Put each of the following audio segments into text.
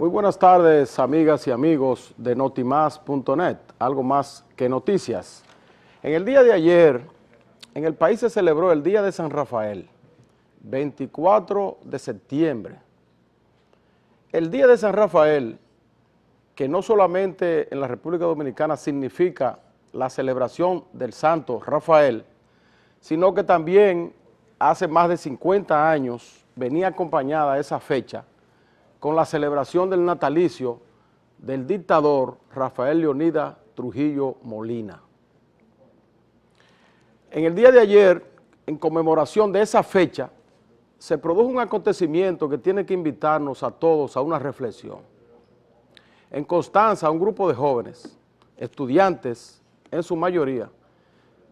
Muy buenas tardes, amigas y amigos de notimás.net, algo más que noticias. En el día de ayer, en el país se celebró el Día de San Rafael, 24 de septiembre. El Día de San Rafael, que no solamente en la República Dominicana significa la celebración del santo Rafael, sino que también hace más de 50 años venía acompañada esa fecha con la celebración del natalicio del dictador Rafael Leonidas Trujillo Molina. En el día de ayer, en conmemoración de esa fecha, se produjo un acontecimiento que tiene que invitarnos a todos a una reflexión. En Constanza, un grupo de jóvenes, estudiantes en su mayoría,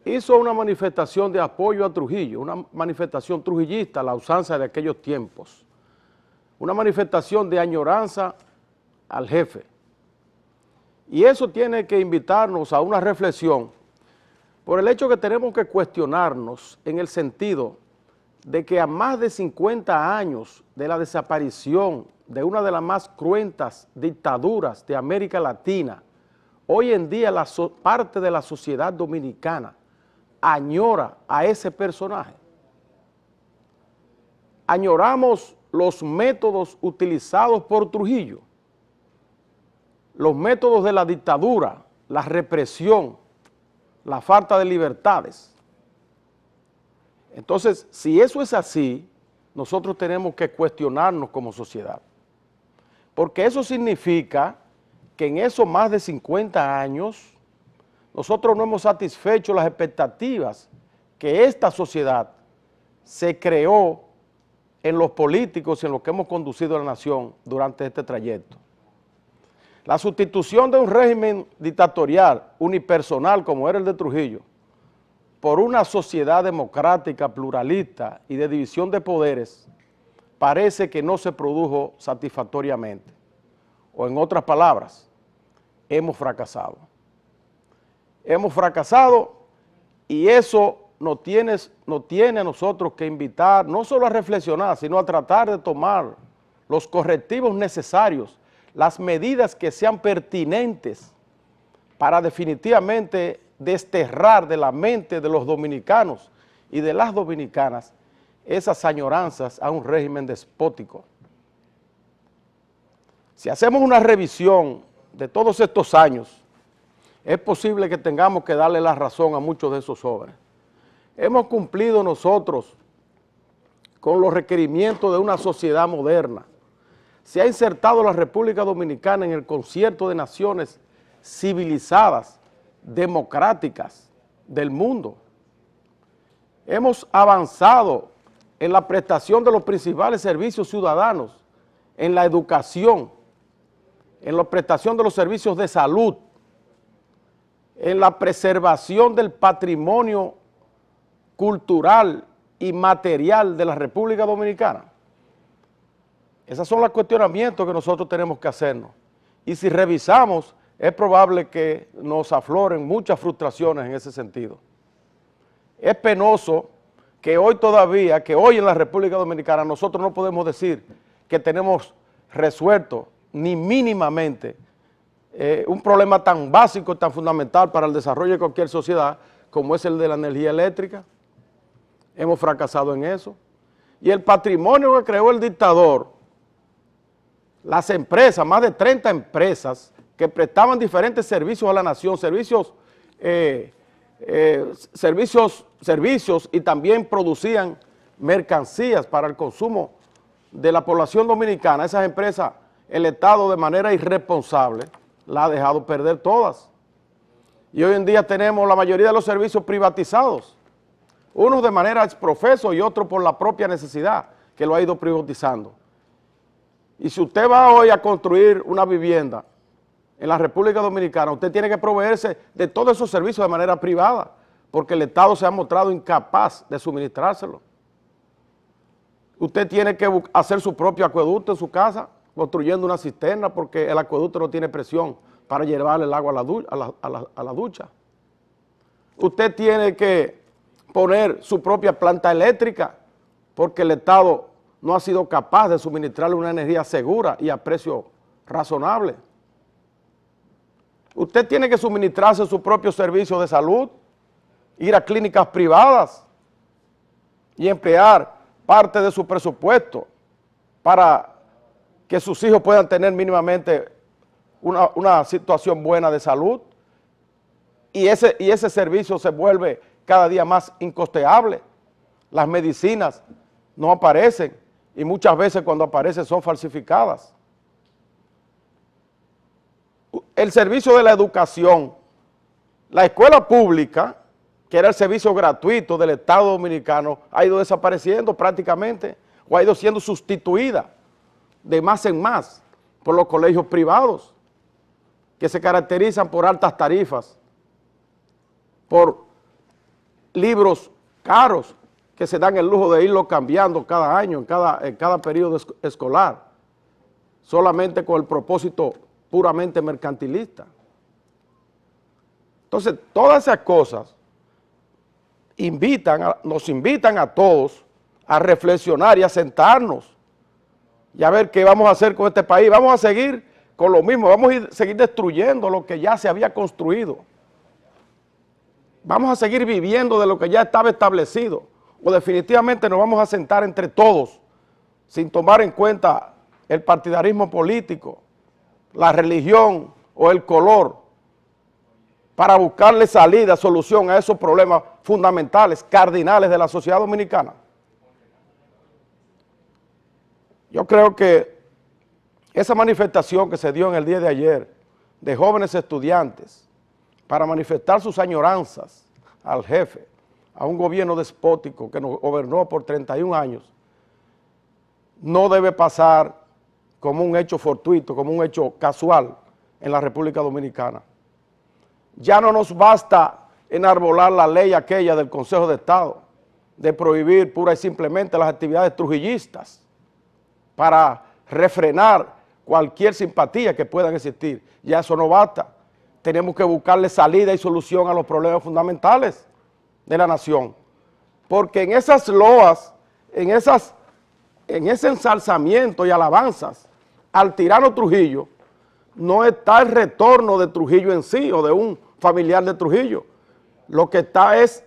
hizo una manifestación de apoyo a Trujillo, una manifestación trujillista a la usanza de aquellos tiempos, una manifestación de añoranza al jefe. Y eso tiene que invitarnos a una reflexión por el hecho que tenemos que cuestionarnos en el sentido de que a más de 50 años de la desaparición de una de las más cruentas dictaduras de América Latina, hoy en día parte de la sociedad dominicana añora a ese personaje. Añoramos los métodos utilizados por Trujillo, los métodos de la dictadura, la represión, la falta de libertades. Entonces, si eso es así, nosotros tenemos que cuestionarnos como sociedad, porque eso significa que en esos más de 50 años nosotros no hemos satisfecho las expectativas que esta sociedad se creó en los políticos y en lo que hemos conducido a la nación durante este trayecto. La sustitución de un régimen dictatorial unipersonal como era el de Trujillo por una sociedad democrática, pluralista y de división de poderes parece que no se produjo satisfactoriamente. O en otras palabras, hemos fracasado. Hemos fracasado y eso nos tiene a nosotros que invitar no solo a reflexionar, sino a tratar de tomar los correctivos necesarios, las medidas que sean pertinentes para definitivamente desterrar de la mente de los dominicanos y de las dominicanas esas añoranzas a un régimen despótico. Si hacemos una revisión de todos estos años, es posible que tengamos que darle la razón a muchos de esos jóvenes. Hemos cumplido nosotros con los requerimientos de una sociedad moderna. Se ha insertado la República Dominicana en el concierto de naciones civilizadas, democráticas del mundo. Hemos avanzado en la prestación de los principales servicios ciudadanos, en la educación, en la prestación de los servicios de salud, en la preservación del patrimonio cultural y material de la República Dominicana. Esos son los cuestionamientos que nosotros tenemos que hacernos. Y si revisamos, es probable que nos afloren muchas frustraciones en ese sentido. Es penoso que hoy todavía, que hoy en la República Dominicana nosotros no podemos decir que tenemos resuelto ni mínimamente un problema tan básico, tan fundamental para el desarrollo de cualquier sociedad como es el de la energía eléctrica. Hemos fracasado en eso. Y el patrimonio que creó el dictador, las empresas, más de 30 empresas que prestaban diferentes servicios a la nación, servicios y también producían mercancías para el consumo de la población dominicana, esas empresas, el Estado de manera irresponsable la ha dejado perder todas. Y hoy en día tenemos la mayoría de los servicios privatizados, unos de manera exprofeso y otros por la propia necesidad que lo ha ido privatizando. Y si usted va hoy a construir una vivienda en la República Dominicana, usted tiene que proveerse de todos esos servicios de manera privada, porque el Estado se ha mostrado incapaz de suministrárselo. Usted tiene que hacer su propio acueducto en su casa, construyendo una cisterna, porque el acueducto no tiene presión para llevarle el agua a la ducha. Usted tiene que poner su propia planta eléctrica, porque el Estado no ha sido capaz de suministrarle una energía segura y a precio razonable. Usted tiene que suministrarse su propio servicio de salud, ir a clínicas privadas y emplear parte de su presupuesto para que sus hijos puedan tener mínimamente una situación buena de salud, y ese servicio se vuelve cada día más incosteable. Las medicinas no aparecen y muchas veces cuando aparecen son falsificadas. El servicio de la educación, la escuela pública, que era el servicio gratuito del Estado Dominicano, ha ido desapareciendo prácticamente o ha ido siendo sustituida de más en más por los colegios privados, que se caracterizan por altas tarifas, por libros caros que se dan el lujo de irlo cambiando cada año, en cada periodo escolar, solamente con el propósito puramente mercantilista. Entonces, todas esas cosas nos invitan a todos a reflexionar y a sentarnos y a ver qué vamos a hacer con este país. Vamos a seguir con lo mismo, vamos a seguir destruyendo lo que ya se había construido. Vamos a seguir viviendo de lo que ya estaba establecido, o definitivamente nos vamos a sentar entre todos, sin tomar en cuenta el partidarismo político, la religión o el color, para buscarle salida, solución a esos problemas fundamentales, cardinales de la sociedad dominicana. Yo creo que esa manifestación que se dio en el día de ayer de jóvenes estudiantes para manifestar sus añoranzas al jefe, a un gobierno despótico que nos gobernó por 31 años, no debe pasar como un hecho fortuito, como un hecho casual en la República Dominicana. Ya no nos basta enarbolar la ley aquella del Consejo de Estado de prohibir pura y simplemente las actividades trujillistas para refrenar cualquier simpatía que puedan existir. Ya eso no basta. Tenemos que buscarle salida y solución a los problemas fundamentales de la nación. Porque en esas loas, en ese ensalzamiento y alabanzas al tirano Trujillo, no está el retorno de Trujillo en sí o de un familiar de Trujillo. Lo que está es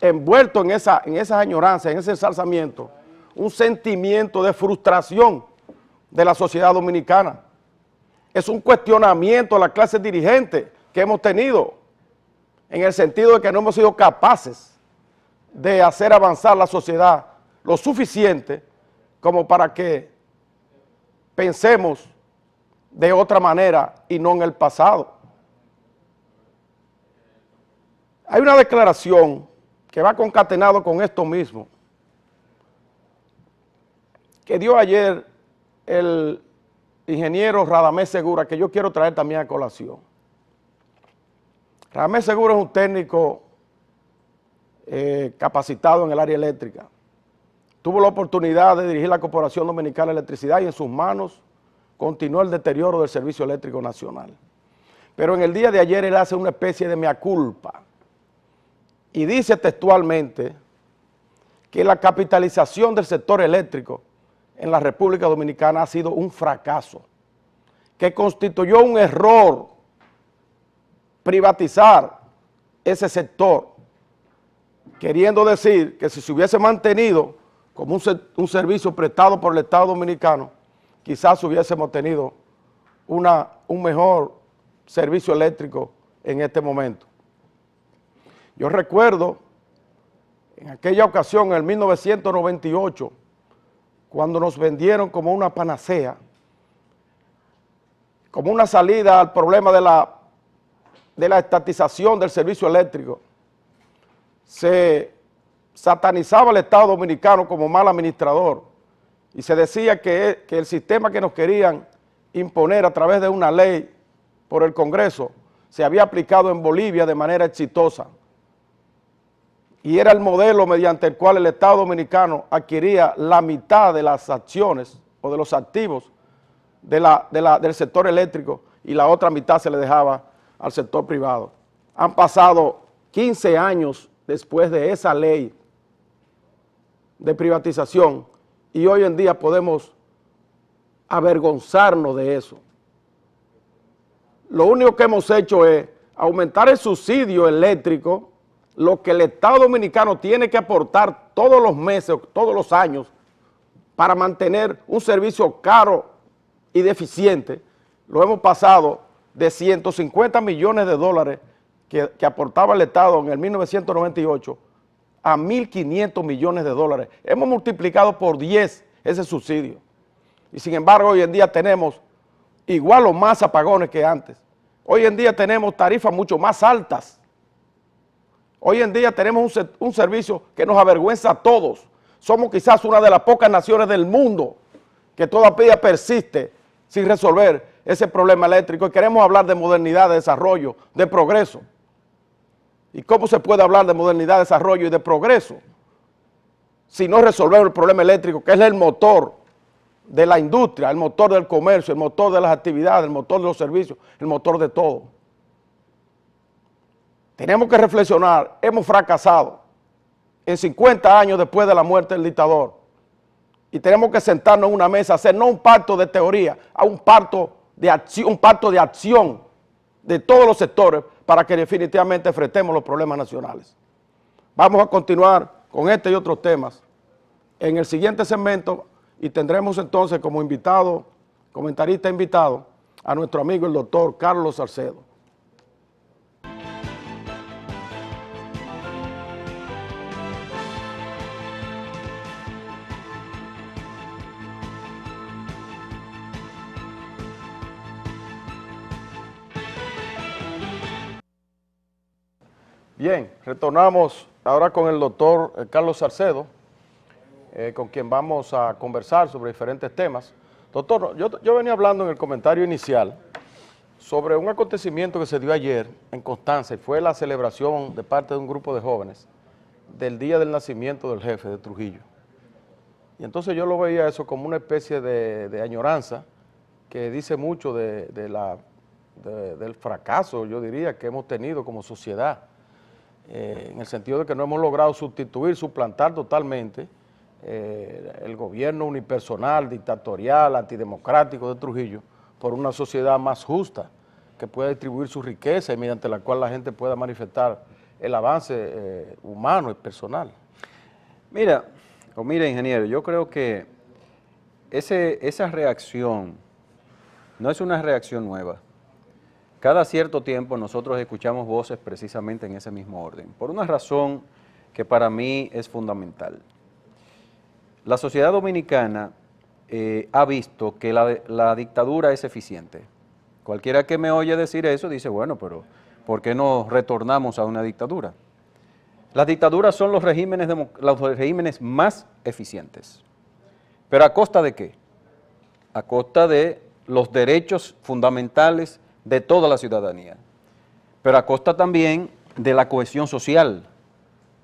envuelto en esa añoranza, en ese ensalzamiento, un sentimiento de frustración de la sociedad dominicana. Es un cuestionamiento a la clase dirigente que hemos tenido, en el sentido de que no hemos sido capaces de hacer avanzar la sociedad lo suficiente como para que pensemos de otra manera y no en el pasado. Hay una declaración que va concatenado con esto mismo, que dio ayer el ingeniero Radamés Segura, que yo quiero traer también a colación. Radamés Segura es un técnico capacitado en el área eléctrica. Tuvo la oportunidad de dirigir la Corporación Dominicana de Electricidad y en sus manos continuó el deterioro del servicio eléctrico nacional. Pero en el día de ayer él hace una especie de mea culpa y dice textualmente que la capitalización del sector eléctrico en la República Dominicana ha sido un fracaso, que constituyó un error privatizar ese sector, queriendo decir que si se hubiese mantenido como un servicio prestado por el Estado Dominicano, quizás hubiésemos tenido un mejor servicio eléctrico en este momento. Yo recuerdo en aquella ocasión, en el 1998, cuando nos vendieron como una panacea, como una salida al problema de la estatización del servicio eléctrico, se satanizaba el Estado Dominicano como mal administrador y se decía que el sistema que nos querían imponer a través de una ley por el Congreso se había aplicado en Bolivia de manera exitosa y era el modelo mediante el cual el Estado Dominicano adquiría la mitad de las acciones o de los activos del sector eléctrico y la otra mitad se le dejaba al sector privado. Han pasado 15 años después de esa ley de privatización y hoy en día podemos avergonzarnos de eso. lo único que hemos hecho es aumentar el subsidio eléctrico, lo que el Estado Dominicano tiene que aportar todos los meses, todos los años, para mantener un servicio caro y deficiente. Lo hemos pasado de 150 millones de dólares que aportaba el Estado en el 1998 a 1.500 millones de dólares. Hemos multiplicado por 10 ese subsidio. Y sin embargo, hoy en día tenemos igual o más apagones que antes. Hoy en día tenemos tarifas mucho más altas. Hoy en día tenemos un servicio que nos avergüenza a todos. Somos quizás una de las pocas naciones del mundo que todavía persiste sin resolver ese problema eléctrico, y queremos hablar de modernidad, de desarrollo, de progreso. ¿Y cómo se puede hablar de modernidad, desarrollo y de progreso si no resolvemos el problema eléctrico, que es el motor de la industria, el motor del comercio, el motor de las actividades, el motor de los servicios, el motor de todo? Tenemos que reflexionar. Hemos fracasado en 50 años después de la muerte del dictador, y tenemos que sentarnos en una mesa, hacer no un pacto de teoría, a un pacto de acción de todos los sectores para que definitivamente enfrentemos los problemas nacionales. Vamos a continuar con este y otros temas en el siguiente segmento, y tendremos entonces como invitado, comentarista invitado, a nuestro amigo el doctor Carlos Salcedo. Bien, retornamos ahora con el doctor Carlos Salcedo, con quien vamos a conversar sobre diferentes temas. Doctor, yo venía hablando en el comentario inicial sobre un acontecimiento que se dio ayer en Constanza, y fue la celebración de parte de un grupo de jóvenes del día del nacimiento del jefe de Trujillo. Y entonces yo lo veía eso como una especie de añoranza que dice mucho del fracaso, yo diría, que hemos tenido como sociedad, en el sentido de que no hemos logrado suplantar totalmente el gobierno unipersonal, dictatorial, antidemocrático de Trujillo, por una sociedad más justa, que pueda distribuir su riqueza y mediante la cual la gente pueda manifestar el avance humano y personal. Mira, ingeniero, yo creo que esa reacción no es una reacción nueva. Cada cierto tiempo nosotros escuchamos voces precisamente en ese mismo orden, por una razón que para mí es fundamental. La sociedad dominicana ha visto que la dictadura es eficiente. Cualquiera que me oye decir eso dice, bueno, pero ¿por qué no retornamos a una dictadura? Las dictaduras son los regímenes más eficientes. ¿Pero a costa de qué? A costa de los derechos fundamentales de toda la ciudadanía, pero a costa también de la cohesión social.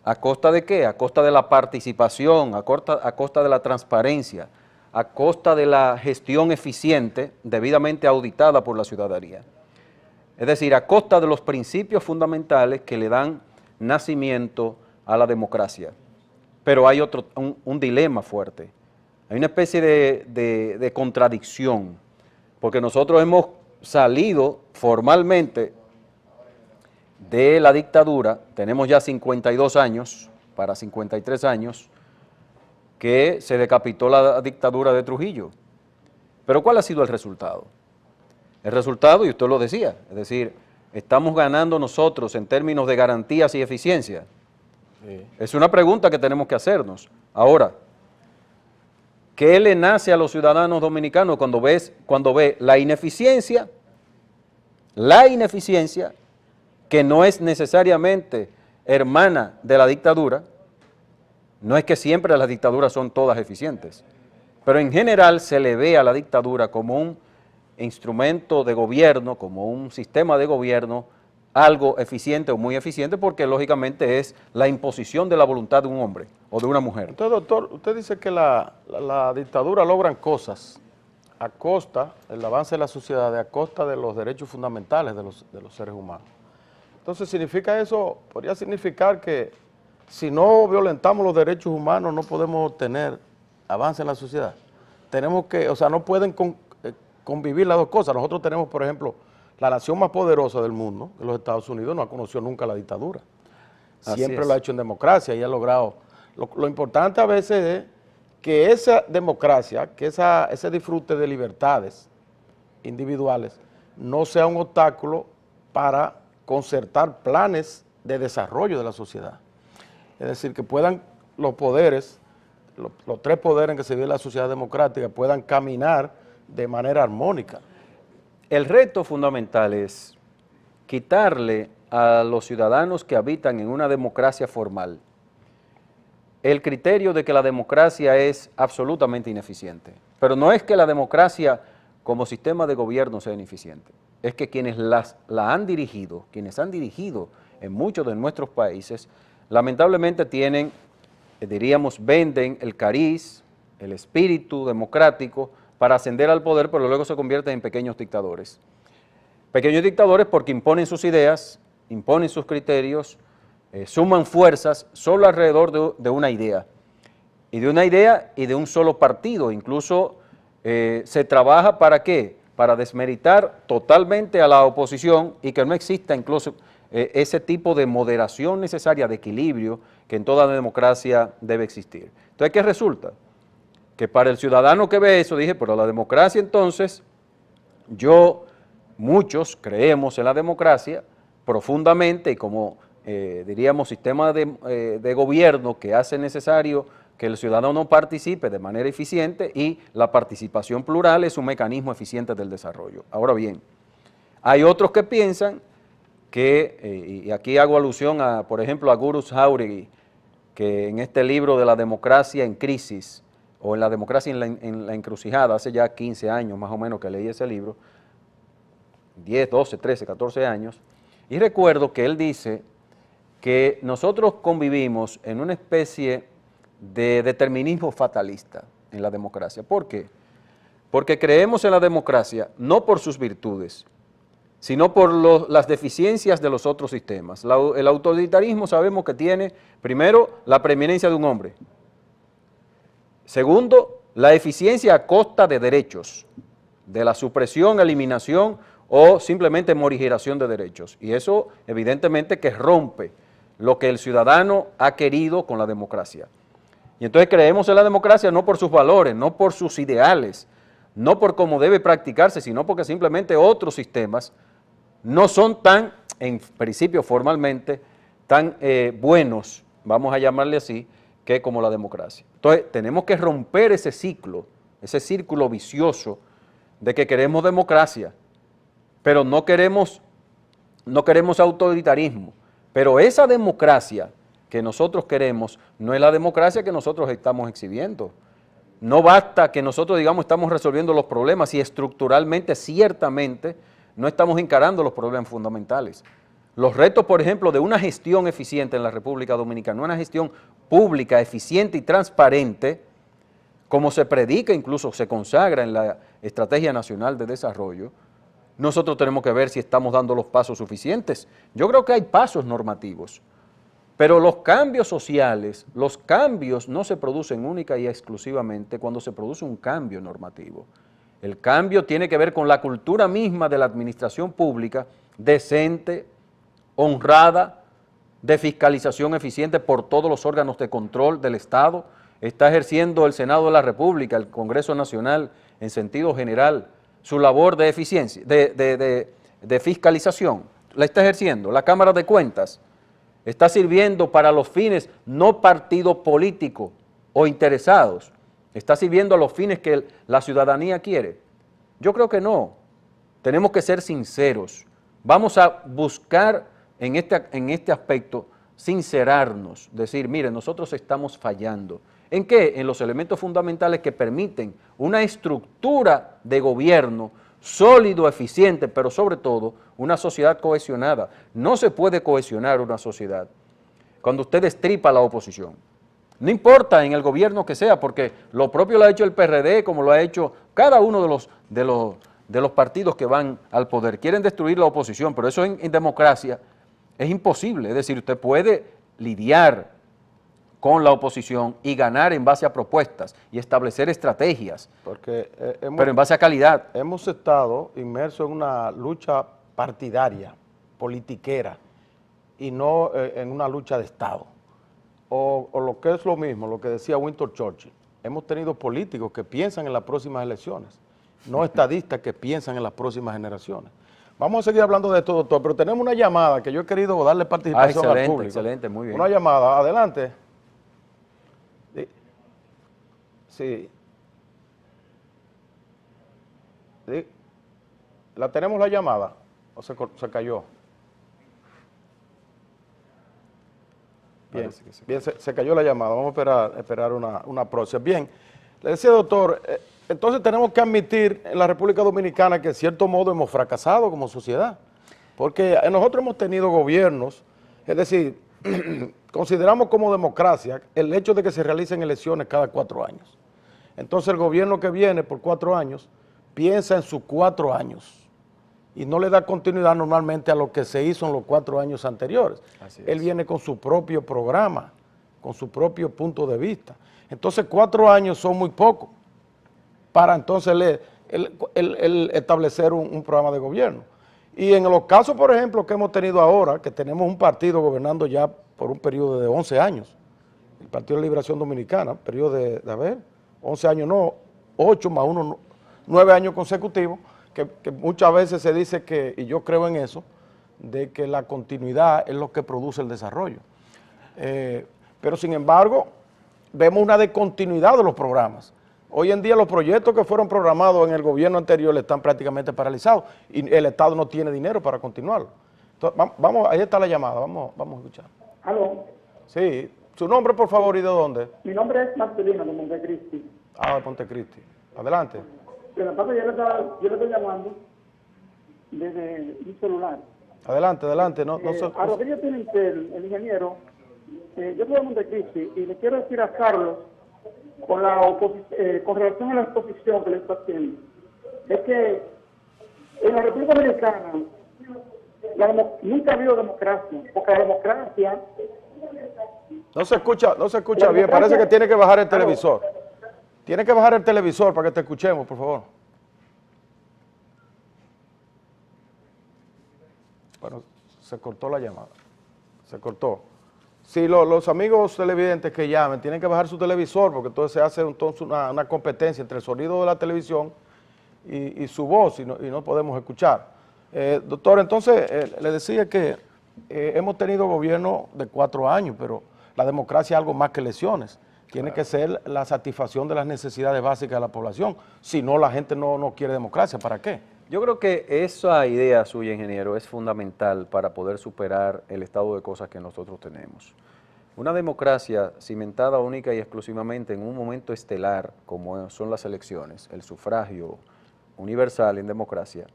¿A costa de qué? A costa de la participación, a costa de la transparencia, a costa de la gestión eficiente debidamente auditada por la ciudadanía. Es decir, a costa de los principios fundamentales que le dan nacimiento a la democracia. Pero hay un dilema fuerte, hay una especie de contradicción, porque nosotros hemos salido formalmente de la dictadura, tenemos ya 52 años, para 53 años, que se decapitó la dictadura de Trujillo. Pero ¿cuál ha sido el resultado? El resultado, y usted lo decía, es decir, ¿estamos ganando nosotros en términos de garantías y eficiencia? Sí. Es una pregunta que tenemos que hacernos. Ahora, ¿qué le nace a los ciudadanos dominicanos cuando ve la ineficiencia que no es necesariamente hermana de la dictadura? No es que siempre las dictaduras son todas eficientes, pero en general se le ve a la dictadura como un instrumento de gobierno, como un sistema de gobierno, algo eficiente o muy eficiente, porque lógicamente es la imposición de la voluntad de un hombre o de una mujer. Entonces, doctor, usted dice que la dictadura logran cosas a costa, el avance de la sociedad, a costa de los derechos fundamentales de los seres humanos. Entonces, ¿significa eso? ¿Podría significar que si no violentamos los derechos humanos no podemos obtener avance en la sociedad? Tenemos que, o sea, no pueden convivir las dos cosas. Nosotros tenemos, por ejemplo, la nación más poderosa del mundo, que los Estados Unidos, no ha conocido nunca la dictadura. Siempre lo ha hecho en democracia y ha logrado. Lo importante a veces es que esa democracia, que ese disfrute de libertades individuales no sea un obstáculo para concertar planes de desarrollo de la sociedad. Es decir, que puedan los poderes, los tres poderes en que se vive la sociedad democrática, puedan caminar de manera armónica. El reto fundamental es quitarle a los ciudadanos que habitan en una democracia formal el criterio de que la democracia es absolutamente ineficiente. Pero no es que la democracia como sistema de gobierno sea ineficiente, es que quienes la han dirigido, quienes han dirigido en muchos de nuestros países, lamentablemente tienen, diríamos, venden el cariz, el espíritu democrático para ascender al poder, pero luego se convierten en pequeños dictadores. Pequeños dictadores porque imponen sus ideas, imponen sus criterios, suman fuerzas solo alrededor de una idea. Y de un solo partido. Incluso se trabaja ¿para qué? Para desmeritar totalmente a la oposición y que no exista incluso ese tipo de moderación necesaria, de equilibrio que en toda democracia debe existir. Entonces, ¿qué resulta? Que para el ciudadano que ve eso, dije, pero la democracia entonces, muchos creemos en la democracia profundamente y como diríamos sistema de gobierno que hace necesario que el ciudadano participe de manera eficiente y la participación plural es un mecanismo eficiente del desarrollo. Ahora bien, hay otros que piensan que, y aquí hago alusión a, por ejemplo, a Gurus Jauregui, que en este libro de la democracia en crisis, o en la democracia en la encrucijada, hace ya 15 años más o menos que leí ese libro, 10, 12, 13, 14 años, y recuerdo que él dice que nosotros convivimos en una especie de determinismo fatalista en la democracia. ¿Por qué? Porque creemos en la democracia no por sus virtudes, sino por las deficiencias de los otros sistemas. El autoritarismo sabemos que tiene, primero, la preeminencia de un hombre. Segundo, la eficiencia a costa de derechos, de la supresión, eliminación o simplemente morigeración de derechos. Y eso, evidentemente, que rompe lo que el ciudadano ha querido con la democracia. Y entonces creemos en la democracia no por sus valores, no por sus ideales, no por cómo debe practicarse, sino porque simplemente otros sistemas no son tan, en principio formalmente, tan buenos, vamos a llamarle así, que como la democracia. Entonces tenemos que romper ese ciclo, ese círculo vicioso de que queremos democracia, pero no queremos autoritarismo. Pero esa democracia que nosotros queremos no es la democracia que nosotros estamos exhibiendo. No basta que nosotros digamos estamos resolviendo los problemas y estructuralmente, ciertamente, no estamos encarando los problemas fundamentales. Los retos, por ejemplo, de una gestión eficiente en la República Dominicana, una gestión pública, eficiente y transparente, como se predica, incluso se consagra en la Estrategia Nacional de Desarrollo, nosotros tenemos que ver si estamos dando los pasos suficientes. Yo creo que hay pasos normativos, pero los cambios sociales, los cambios no se producen única y exclusivamente cuando se produce un cambio normativo. El cambio tiene que ver con la cultura misma de la administración pública, decente, honrada, de fiscalización eficiente por todos los órganos de control del Estado. Está ejerciendo el Senado de la República, el Congreso Nacional, en sentido general, su labor de eficiencia, de fiscalización, la está ejerciendo. La Cámara de Cuentas está sirviendo para los fines no partido político o interesados, está sirviendo a los fines que la ciudadanía quiere. Yo creo que no, tenemos que ser sinceros, vamos a buscar en este aspecto sincerarnos, decir, mire, nosotros estamos fallando. ¿En qué? En los elementos fundamentales que permiten una estructura de gobierno sólido, eficiente, pero sobre todo una sociedad cohesionada. No se puede cohesionar una sociedad cuando usted destripa a la oposición. No importa en el gobierno que sea, porque lo propio lo ha hecho el PRD, como lo ha hecho cada uno de los partidos que van al poder. Quieren destruir la oposición, pero eso en democracia es imposible. Es decir, usted puede lidiar con la oposición y ganar en base a propuestas y establecer estrategias, Porque pero en base a calidad. hemos estado inmersos en una lucha partidaria, politiquera, y no en una lucha de Estado. O lo que es lo mismo, lo que decía Winston Churchill, hemos tenido políticos que piensan en las próximas elecciones, no estadistas que piensan en las próximas generaciones. Vamos a seguir hablando de esto, doctor, pero tenemos una llamada que yo he querido darle participación al público. Excelente, muy bien. Una llamada, adelante. Sí. Sí. ¿La tenemos la llamada o se cayó? Bien, bien se cayó la llamada, vamos a esperar una próxima. Bien, le decía, doctor, entonces tenemos que admitir en la República Dominicana que en cierto modo hemos fracasado como sociedad, porque nosotros hemos tenido gobiernos, es decir, consideramos como democracia el hecho de que se realicen elecciones cada 4 años. Entonces el gobierno que viene por 4 años piensa en sus 4 años y no le da continuidad normalmente a lo que se hizo en los 4 años anteriores. Él viene con su propio programa, con su propio punto de vista. Entonces 4 años son muy pocos para entonces él establecer un programa de gobierno. Y en los casos, por ejemplo, que hemos tenido ahora, que tenemos un partido gobernando ya por un periodo de 11 años, el Partido de Liberación Dominicana, periodo de 11 años no, 8 más 1, 9 años consecutivos, que muchas veces se dice que, y yo creo en eso, de que la continuidad es lo que produce el desarrollo. Pero sin embargo, vemos una descontinuidad de los programas. Hoy en día los proyectos que fueron programados en el gobierno anterior están prácticamente paralizados y el Estado no tiene dinero para continuarlo. Entonces, vamos, ahí está la llamada, vamos a escuchar. ¿Aló? Sí, su nombre por favor y de dónde. Mi nombre es Marcelino de Montecristi. De Montecristi. Adelante. Pero yo le estoy llamando desde mi celular. Adelante. A Rodríguez Pimentel, el ingeniero, yo soy de Montecristi y le quiero decir a Carlos, con relación a la exposición que le está haciendo, es que en la República Dominicana nunca ha habido democracia, porque la democracia... No se escucha bien, parece que tiene que bajar el televisor. Tiene que bajar el televisor para que te escuchemos, por favor. Bueno, se cortó la llamada. Se cortó. Si los amigos televidentes que llamen tienen que bajar su televisor, porque entonces se hace una competencia entre el sonido de la televisión y su voz, y no podemos escuchar. Doctor, entonces le decía que hemos tenido gobierno de 4 años, pero la democracia es algo más que elecciones. Tiene que ser la satisfacción de las necesidades básicas de la población. Si no, la gente no quiere democracia. ¿Para qué? Yo creo que esa idea suya, ingeniero, es fundamental para poder superar el estado de cosas que nosotros tenemos. Una democracia cimentada única y exclusivamente en un momento estelar, como son las elecciones, el sufragio universal en democracia,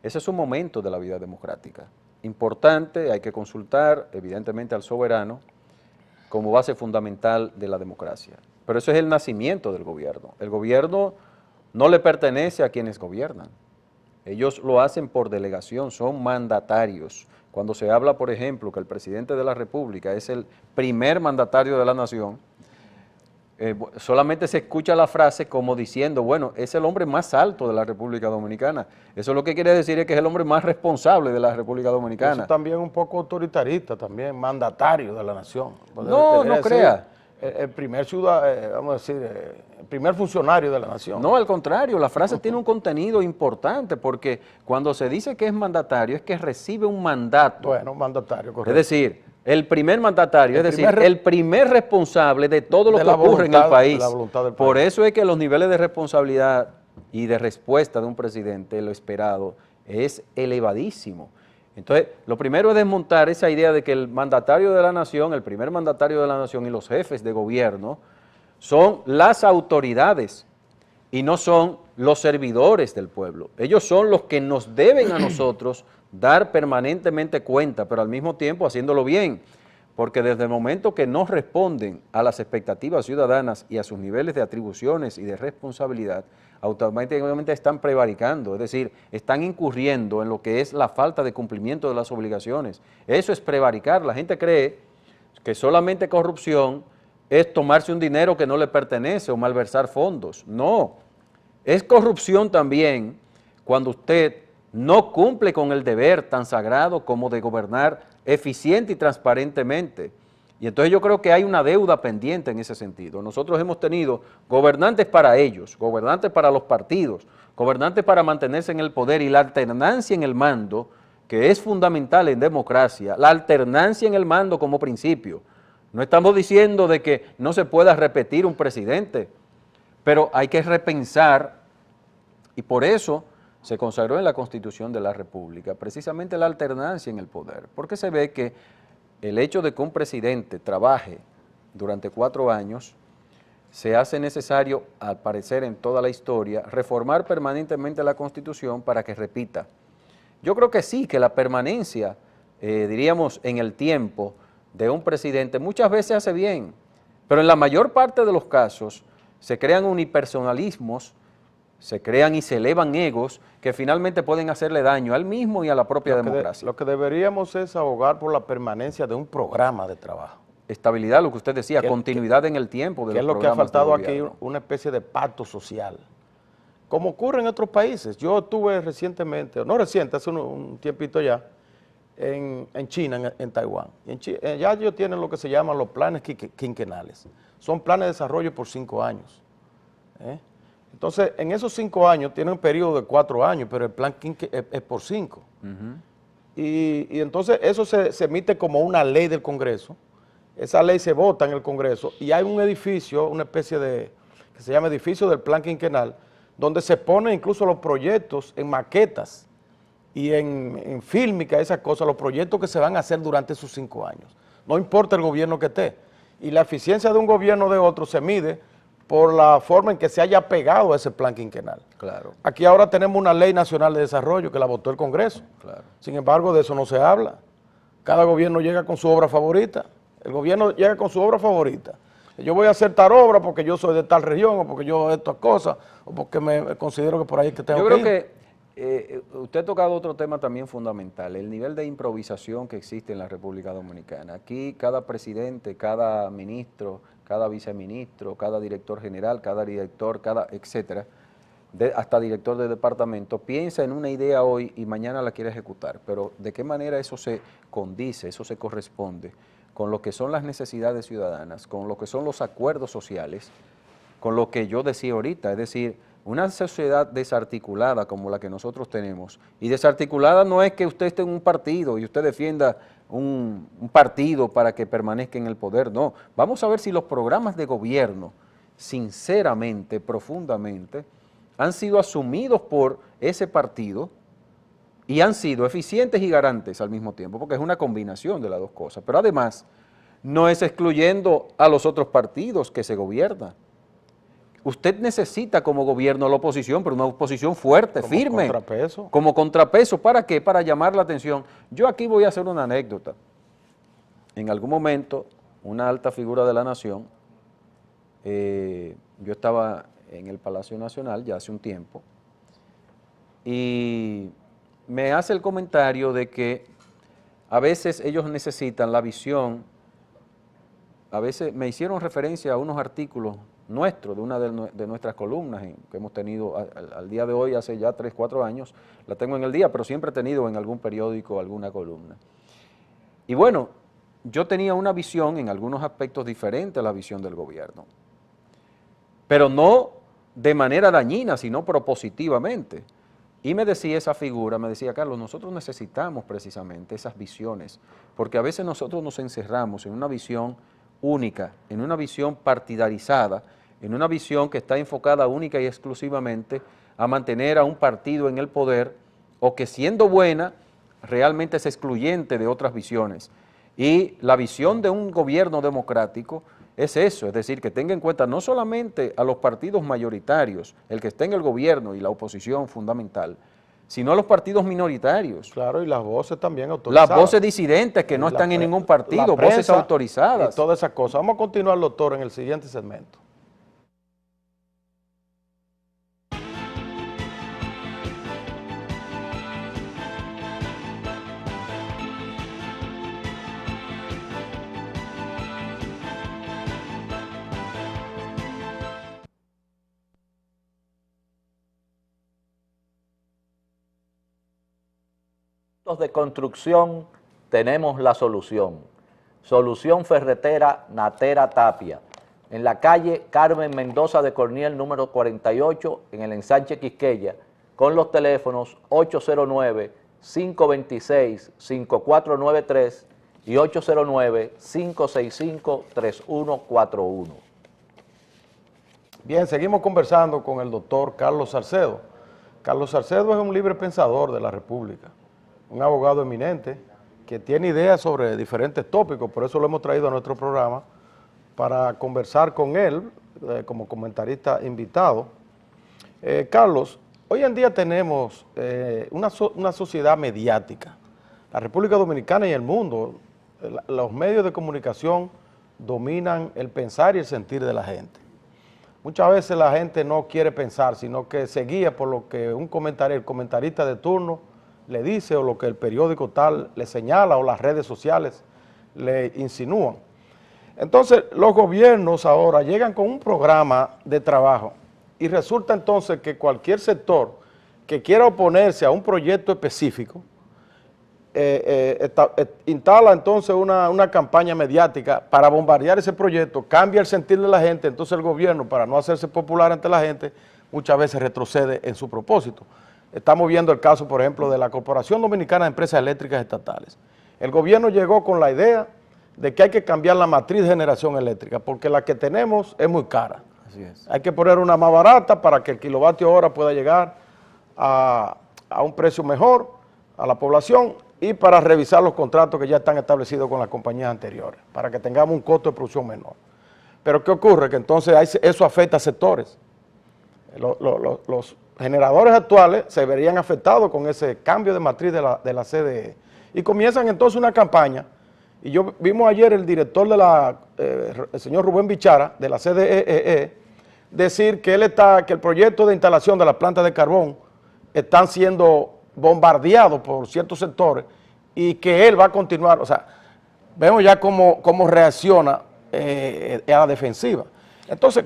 ese es un momento de la vida democrática. Importante, hay que consultar, evidentemente, al soberano como base fundamental de la democracia. Pero eso es el nacimiento del gobierno. El gobierno no le pertenece a quienes gobiernan. Ellos lo hacen por delegación, son mandatarios. Cuando se habla, por ejemplo, que el presidente de la República es el primer mandatario de la nación, solamente se escucha la frase como diciendo, bueno, es el hombre más alto de la República Dominicana. Eso lo que quiere decir es que es el hombre más responsable de la República Dominicana. Eso también un poco autoritarista, también mandatario de la nación. No crea. El primer vamos a decir, el primer funcionario de la nación. No, al contrario, la frase tiene un contenido importante porque cuando se dice que es mandatario es que recibe un mandato. Bueno, mandatario, correcto. Es decir, el primer mandatario, el primer responsable de todo lo que ocurre en el país. Por eso es que los niveles de responsabilidad y de respuesta de un presidente, lo esperado, es elevadísimo. Entonces, lo primero es desmontar esa idea de que el mandatario de la nación, el primer mandatario de la nación y los jefes de gobierno son las autoridades y no son los servidores del pueblo. Ellos son los que nos deben a nosotros dar permanentemente cuenta, pero al mismo tiempo haciéndolo bien, porque desde el momento que no responden a las expectativas ciudadanas y a sus niveles de atribuciones y de responsabilidad, automáticamente están prevaricando, es decir, están incurriendo en lo que es la falta de cumplimiento de las obligaciones. Eso es prevaricar. La gente cree que solamente corrupción es tomarse un dinero que no le pertenece o malversar fondos. No, es corrupción también cuando usted no cumple con el deber tan sagrado como de gobernar eficiente y transparentemente. Y entonces yo creo que hay una deuda pendiente en ese sentido. Nosotros hemos tenido gobernantes para ellos, gobernantes para los partidos, gobernantes para mantenerse en el poder, y la alternancia en el mando, que es fundamental en democracia, la alternancia en el mando como principio. No estamos diciendo de que no se pueda repetir un presidente, pero hay que repensar, y por eso se consagró en la Constitución de la República precisamente la alternancia en el poder, porque se ve que el hecho de que un presidente trabaje durante 4 años, se hace necesario, al parecer en toda la historia, reformar permanentemente la Constitución para que repita. Yo creo que sí, que la permanencia, diríamos, en el tiempo de un presidente muchas veces hace bien, pero en la mayor parte de los casos se crean unipersonalismos, se crean y se elevan egos que finalmente pueden hacerle daño al mismo y a la propia democracia. Lo que deberíamos es abogar por la permanencia de un programa de trabajo. Estabilidad, lo que usted decía, continuidad en el tiempo de los programas. Que es lo que ha faltado aquí, una especie de pacto social, como ocurre en otros países. Yo estuve recientemente, no reciente, hace un tiempito ya, en China, en Taiwán. Y ya ellos tienen lo que se llaman los planes quinquenales. Son planes de desarrollo por 5 años. Entonces, en esos 5 años tienen un periodo de 4 años, pero el plan es por 5. Y entonces eso se emite como una ley del Congreso. Esa ley se vota en el Congreso y hay un edificio, una especie de, que se llama edificio del plan quinquenal, donde se ponen incluso los proyectos en maquetas y en fílmica, esas cosas, los proyectos que se van a hacer durante esos 5 años. No importa el gobierno que esté. Y la eficiencia de un gobierno o de otro se mide por la forma en que se haya pegado a ese plan quinquenal. Claro. Aquí ahora tenemos una ley nacional de desarrollo que la votó el Congreso. Claro. Sin embargo, de eso no se habla. Cada gobierno llega con su obra favorita. El gobierno llega con su obra favorita. Yo voy a hacer tal obra porque yo soy de tal región, o porque yo estas cosas, o porque me considero que por ahí es que tengo que ir. Yo creo que usted ha tocado otro tema también fundamental, el nivel de improvisación que existe en la República Dominicana. Aquí cada presidente, cada ministro, cada viceministro, cada director general, cada director, etcétera, hasta director de departamento, piensa en una idea hoy y mañana la quiere ejecutar. Pero ¿de qué manera eso se condice, eso se corresponde con lo que son las necesidades ciudadanas, con lo que son los acuerdos sociales, con lo que yo decía ahorita? Es decir, una sociedad desarticulada como la que nosotros tenemos, y desarticulada no es que usted esté en un partido y usted defienda un partido para que permanezca en el poder, no. Vamos a ver si los programas de gobierno, sinceramente, profundamente, han sido asumidos por ese partido y han sido eficientes y garantes al mismo tiempo, porque es una combinación de las dos cosas. Pero además, no es excluyendo a los otros partidos que se gobiernan. Usted necesita como gobierno la oposición, pero una oposición fuerte, firme. Como contrapeso. Como contrapeso. ¿Para qué? Para llamar la atención. Yo aquí voy a hacer una anécdota. En algún momento, una alta figura de la nación, yo estaba en el Palacio Nacional ya hace un tiempo, y me hace el comentario de que a veces ellos necesitan la visión. A veces me hicieron referencia a unos artículos nuestros, de una de nuestras columnas que hemos tenido al día de hoy, hace ya 3, 4 años, la tengo en el día, pero siempre he tenido en algún periódico alguna columna. Y bueno, yo tenía una visión en algunos aspectos diferente a la visión del gobierno, pero no de manera dañina, sino propositivamente. Y me decía esa figura, me decía: Carlos, nosotros necesitamos precisamente esas visiones, porque a veces nosotros nos encerramos en una visión única, en una visión partidarizada, en una visión que está enfocada única y exclusivamente a mantener a un partido en el poder, o que siendo buena, realmente es excluyente de otras visiones. Y la visión de un gobierno democrático es eso, es decir, que tenga en cuenta no solamente a los partidos mayoritarios, el que esté en el gobierno y la oposición fundamental, sino a los partidos minoritarios. Claro, y las voces también autorizadas. Las voces disidentes que no están en ningún partido, voces autorizadas. Y todas esas cosas. Vamos a continuar, doctor, en el siguiente segmento. de construcción tenemos la solución. Solución Ferretera Natera Tapia, en la calle Carmen Mendoza de Corniel, número 48, en el ensanche Quisqueya, con los teléfonos 809-526-5493 y 809-565-3141. Bien, seguimos conversando con el doctor Carlos Salcedo. Carlos Salcedo es un libre pensador de la República, un abogado eminente que tiene ideas sobre diferentes tópicos, por eso lo hemos traído a nuestro programa para conversar con él como comentarista invitado. Carlos, hoy en día tenemos una sociedad mediática. La República Dominicana y el mundo, los medios de comunicación dominan el pensar y el sentir de la gente. Muchas veces la gente no quiere pensar, sino que se guía por lo que el comentarista de turno le dice o lo que el periódico tal le señala o las redes sociales le insinúan. Entonces, los gobiernos ahora llegan con un programa de trabajo y resulta entonces que cualquier sector que quiera oponerse a un proyecto específico instala entonces una campaña mediática para bombardear ese proyecto, cambia el sentir de la gente, entonces el gobierno, para no hacerse popular ante la gente, muchas veces retrocede en su propósito. Estamos viendo el caso, por ejemplo, de la Corporación Dominicana de Empresas Eléctricas Estatales. El gobierno llegó con la idea de que hay que cambiar la matriz de generación eléctrica, porque la que tenemos es muy cara. Así es. Hay que poner una más barata para que el kilovatio hora pueda llegar a un precio mejor a la población y para revisar los contratos que ya están establecidos con las compañías anteriores, para que tengamos un costo de producción menor. Pero ¿qué ocurre? Que entonces eso afecta a sectores. Los generadores actuales se verían afectados con ese cambio de matriz de la CDE. Y comienzan entonces una campaña, y vimos ayer el director el señor Rubén Bichara, de la CDE, decir que el proyecto de instalación de las plantas de carbón están siendo bombardeado por ciertos sectores y que él va a continuar. O sea, vemos ya cómo reacciona a la defensiva. Entonces,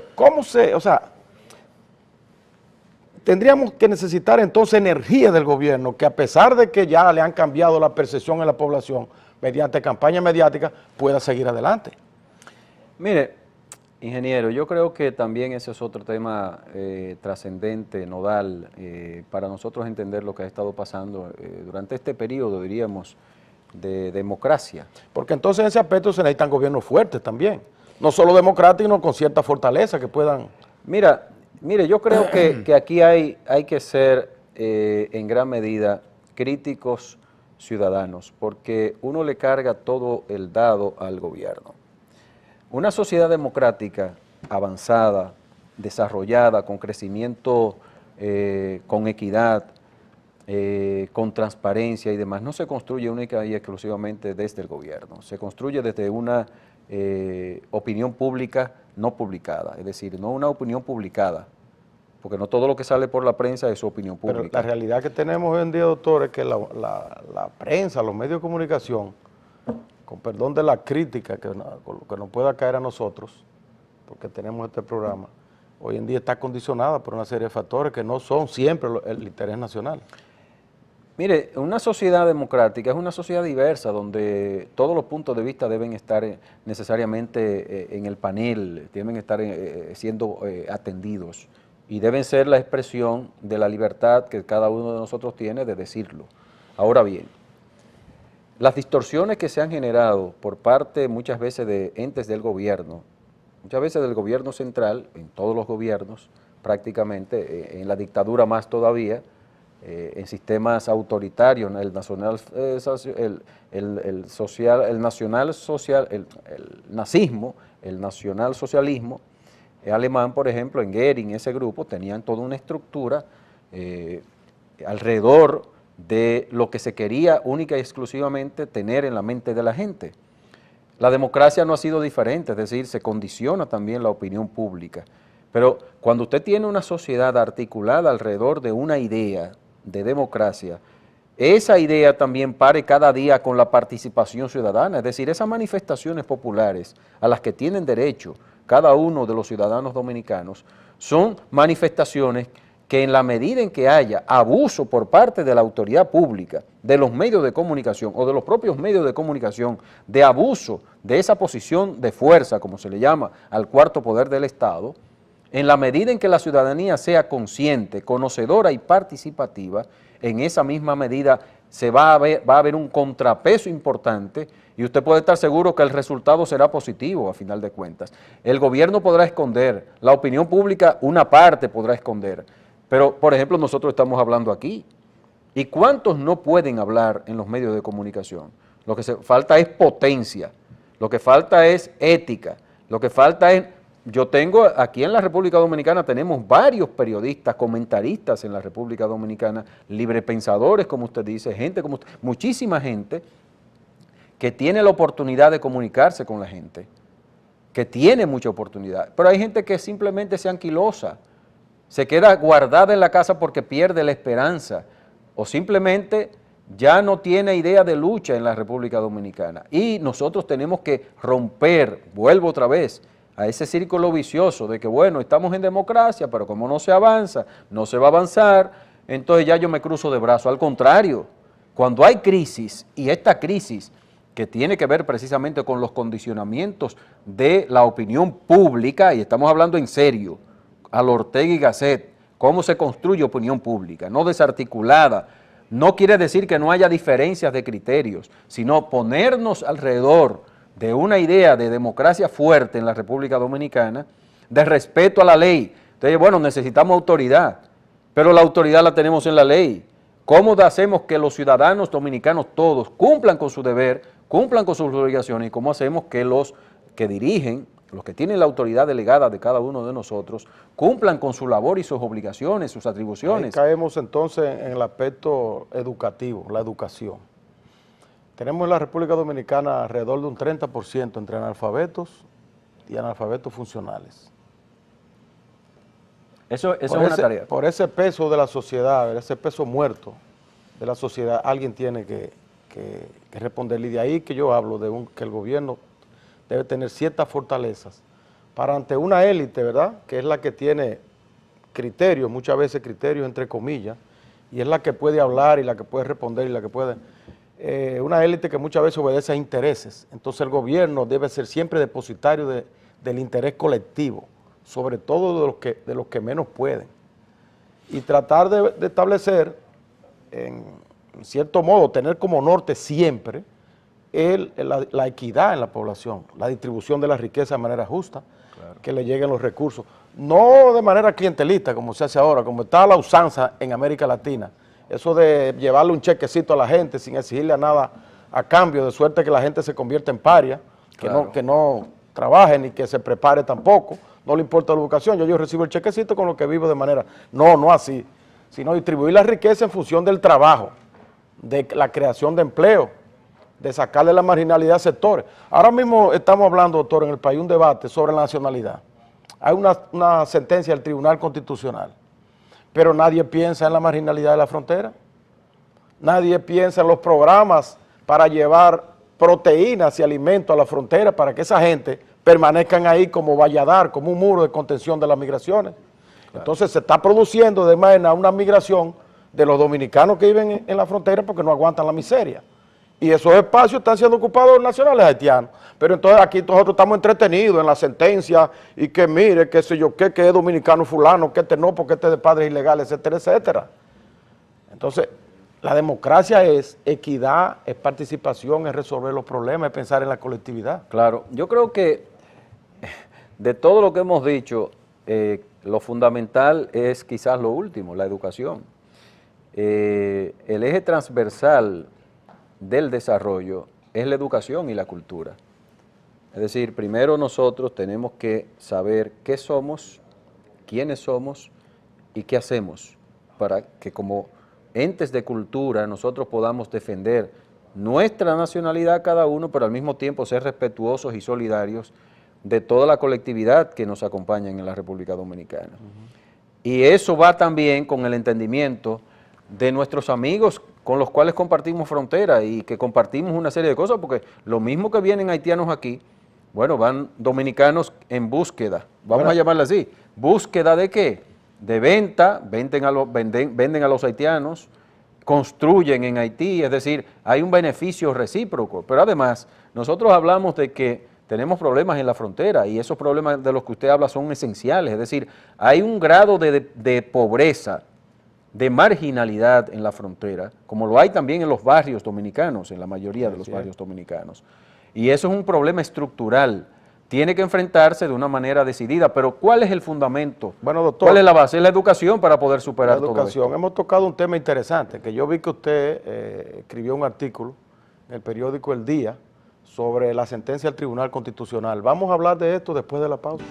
tendríamos que necesitar entonces energía del gobierno, que a pesar de que ya le han cambiado la percepción en la población mediante campaña mediática, pueda seguir adelante. Mire, ingeniero, yo creo que también ese es otro tema trascendente, nodal, para nosotros entender lo que ha estado pasando durante este periodo, diríamos, de democracia. Porque entonces en ese aspecto se necesitan gobiernos fuertes también, no solo democráticos, sino con cierta fortaleza que puedan... Mire, yo creo que aquí hay que ser en gran medida críticos ciudadanos, porque uno le carga todo el dado al gobierno. Una sociedad democrática avanzada, desarrollada, con crecimiento, con equidad, con transparencia y demás, no se construye única y exclusivamente desde el gobierno, se construye desde una opinión pública no publicada, es decir, no una opinión publicada, porque no todo lo que sale por la prensa es su opinión pública. Pero la realidad que tenemos hoy en día, doctor, es que la prensa, los medios de comunicación, con perdón de la crítica que nos pueda caer a nosotros, porque tenemos este programa, hoy en día está condicionada por una serie de factores que no son siempre el interés nacional. Mire, una sociedad democrática es una sociedad diversa donde todos los puntos de vista deben estar necesariamente en el panel, deben estar siendo atendidos y deben ser la expresión de la libertad que cada uno de nosotros tiene de decirlo. Ahora bien, las distorsiones que se han generado por parte muchas veces de entes del gobierno, muchas veces del gobierno central, en todos los gobiernos prácticamente, en la dictadura más todavía, en sistemas autoritarios, el nazismo, el nacionalsocialismo alemán, por ejemplo, en Goering, ese grupo, tenían toda una estructura alrededor de lo que se quería única y exclusivamente tener en la mente de la gente. La democracia no ha sido diferente, es decir, se condiciona también la opinión pública. Pero cuando usted tiene una sociedad articulada alrededor de una idea de democracia, esa idea también pare cada día con la participación ciudadana, es decir, esas manifestaciones populares a las que tienen derecho cada uno de los ciudadanos dominicanos son manifestaciones que en la medida en que haya abuso por parte de la autoridad pública, de los medios de comunicación o de los propios medios de comunicación, de abuso de esa posición de fuerza, como se le llama al cuarto poder del Estado, en la medida en que la ciudadanía sea consciente, conocedora y participativa, en esa misma medida va a haber un contrapeso importante y usted puede estar seguro que el resultado será positivo a final de cuentas. El gobierno podrá esconder, la opinión pública una parte podrá esconder, pero por ejemplo nosotros estamos hablando aquí. ¿Y cuántos no pueden hablar en los medios de comunicación? Lo que falta es potencia, lo que falta es ética, lo que falta es... Yo tengo, aquí en la República Dominicana tenemos varios periodistas, comentaristas en la República Dominicana, librepensadores, como usted dice, gente como usted, muchísima gente que tiene la oportunidad de comunicarse con la gente, que tiene mucha oportunidad, pero hay gente que simplemente se anquilosa, se queda guardada en la casa porque pierde la esperanza, o simplemente ya no tiene idea de lucha en la República Dominicana. Y nosotros tenemos que romper, vuelvo otra vez, a ese círculo vicioso de que, bueno, estamos en democracia, pero como no se avanza, no se va a avanzar, entonces ya yo me cruzo de brazos. Al contrario, cuando hay crisis, y esta crisis que tiene que ver precisamente con los condicionamientos de la opinión pública, y estamos hablando en serio, al Ortega y Gasset, cómo se construye opinión pública, no desarticulada. No quiere decir que no haya diferencias de criterios, sino ponernos alrededor de una idea de democracia fuerte en la República Dominicana, de respeto a la ley. Entonces, bueno, necesitamos autoridad, pero la autoridad la tenemos en la ley. ¿Cómo hacemos que los ciudadanos dominicanos todos cumplan con su deber, cumplan con sus obligaciones, y cómo hacemos que los que dirigen, los que tienen la autoridad delegada de cada uno de nosotros, cumplan con su labor y sus obligaciones, sus atribuciones? Ahí caemos entonces en el aspecto educativo, la educación. Tenemos en la República Dominicana alrededor de un 30% entre analfabetos y analfabetos funcionales. Eso es una tarea. Por ese peso de la sociedad, ese peso muerto de la sociedad, alguien tiene que responderle. Y de ahí que yo hablo de que el gobierno debe tener ciertas fortalezas para ante una élite, ¿verdad?, que es la que tiene criterios, muchas veces criterios entre comillas, y es la que puede hablar y la que puede responder y la que puede... una élite que muchas veces obedece a intereses. Entonces el gobierno debe ser siempre depositario del interés colectivo, sobre todo de los que menos pueden, y tratar de establecer, en cierto modo, tener como norte siempre la equidad en la población, la distribución de la riqueza de manera justa, claro, que le lleguen los recursos, no de manera clientelista como se hace ahora, como está la usanza en América Latina, eso de llevarle un chequecito a la gente sin exigirle nada a cambio, de suerte que la gente se convierta en paria, claro, que no trabaje ni que se prepare tampoco, no le importa la educación, yo recibo el chequecito con lo que vivo de manera, no así, sino distribuir la riqueza en función del trabajo, de la creación de empleo, de sacarle la marginalidad a sectores. Ahora mismo estamos hablando, doctor, en el país un debate sobre la nacionalidad. Hay una sentencia del Tribunal Constitucional, pero nadie piensa en la marginalidad de la frontera, nadie piensa en los programas para llevar proteínas y alimentos a la frontera para que esa gente permanezcan ahí como valladar, como un muro de contención de las migraciones. Claro. Entonces se está produciendo de manera una migración de los dominicanos que viven en la frontera porque no aguantan la miseria. Y esos espacios están siendo ocupados nacionales haitianos. Pero entonces aquí nosotros estamos entretenidos en la sentencia y que mire, qué sé yo, que es dominicano fulano, que este no, porque este es de padres ilegales, etcétera, etcétera. Entonces, la democracia es equidad, es participación, es resolver los problemas, es pensar en la colectividad. Claro, yo creo que de todo lo que hemos dicho, lo fundamental es quizás lo último, la educación. El eje transversal del desarrollo es la educación y la cultura. Es decir, primero nosotros tenemos que saber qué somos, quiénes somos y qué hacemos para que como entes de cultura nosotros podamos defender nuestra nacionalidad cada uno, pero al mismo tiempo ser respetuosos y solidarios de toda la colectividad que nos acompaña en la República Dominicana. Y eso va también con el entendimiento de nuestros amigos con los cuales compartimos frontera y que compartimos una serie de cosas, porque lo mismo que vienen haitianos aquí, bueno, van dominicanos en búsqueda, vamos a llamarla así, ¿búsqueda de qué? de venta, venden a los haitianos, construyen en Haití, es decir, hay un beneficio recíproco, pero además nosotros hablamos de que tenemos problemas en la frontera y esos problemas de los que usted habla son esenciales, es decir, hay un grado de pobreza, de marginalidad en la frontera, como lo hay también en los barrios dominicanos, en la mayoría de los barrios dominicanos, y eso es un problema estructural. Tiene que enfrentarse de una manera decidida, pero ¿cuál es el fundamento? Bueno, doctor, ¿Cuál es la base? Es la educación para poder superar la educación. todo esto. Hemos tocado un tema interesante, que yo vi que usted escribió un artículo en el periódico El Día sobre la sentencia del Tribunal Constitucional. Vamos a hablar de esto después de la pausa.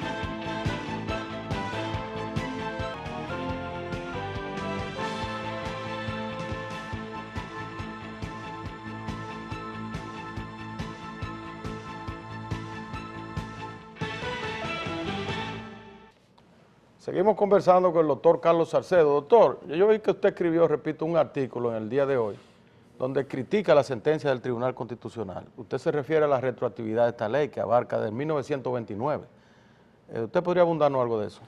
Seguimos conversando con el doctor Carlos Salcedo. Doctor, yo vi que usted escribió, repito, un artículo en el día de hoy donde critica la sentencia del Tribunal Constitucional. Usted se refiere a la retroactividad de esta ley que abarca desde 1929. ¿Usted podría abundarnos algo de eso?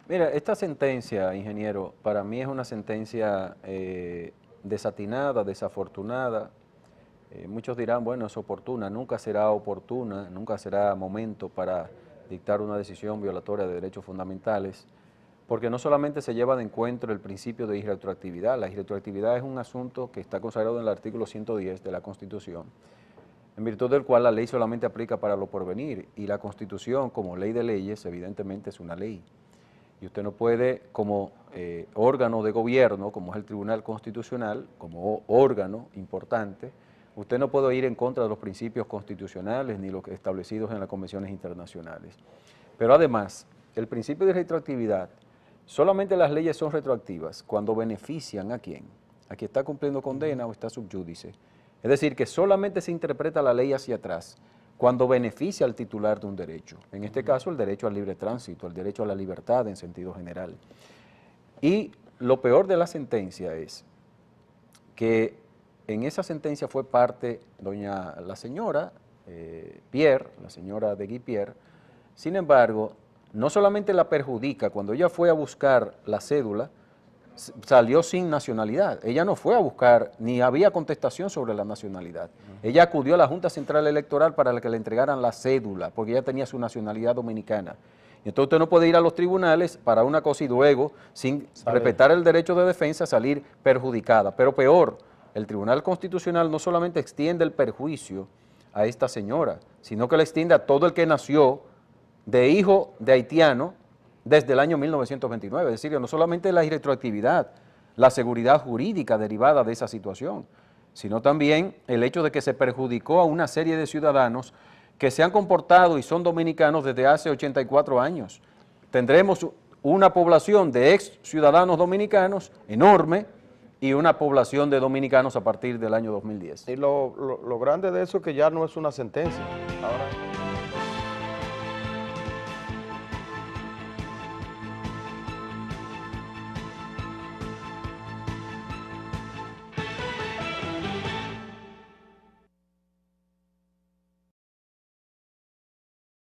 Mira, esta sentencia, ingeniero, para mí es una sentencia desatinada, desafortunada. Muchos dirán, bueno, es oportuna, nunca será oportuna, nunca será momento para dictar una decisión violatoria de derechos fundamentales, porque no solamente se lleva de encuentro el principio de irretroactividad, la irretroactividad es un asunto que está consagrado en el artículo 110 de la Constitución, en virtud del cual la ley solamente aplica para lo porvenir, y la Constitución, como ley de leyes, evidentemente es una ley. Y usted no puede, como órgano de gobierno, como es el Tribunal Constitucional, como órgano importante, usted no puede ir en contra de los principios constitucionales ni los establecidos en las convenciones internacionales. Pero además, el principio de retroactividad, solamente las leyes son retroactivas cuando benefician a quién, a quien está cumpliendo condena o está subyúdice. Es decir, que solamente se interpreta la ley hacia atrás cuando beneficia al titular de un derecho. En este caso, el derecho al libre tránsito, el derecho a la libertad en sentido general. Y lo peor de la sentencia es que en esa sentencia fue parte la señora Pierre, la señora de Guy Pierre. Sin embargo, no solamente la perjudica, cuando ella fue a buscar la cédula, salió sin nacionalidad. Ella no fue a buscar, ni había contestación sobre la nacionalidad. Ella acudió a la Junta Central Electoral para que le entregaran la cédula, porque ella tenía su nacionalidad dominicana. Entonces usted no puede ir a los tribunales para una cosa y luego, sin respetar el derecho de defensa, salir perjudicada. Pero peor, el Tribunal Constitucional no solamente extiende el perjuicio a esta señora, sino que le extiende a todo el que nació de hijo de haitiano desde el año 1929. Es decir, que no solamente la irretroactividad, la seguridad jurídica derivada de esa situación, sino también el hecho de que se perjudicó a una serie de ciudadanos que se han comportado y son dominicanos desde hace 84 años. Tendremos una población de ex ciudadanos dominicanos enorme y una población de dominicanos a partir del año 2010. Y lo grande de eso es que ya no es una sentencia. Ahora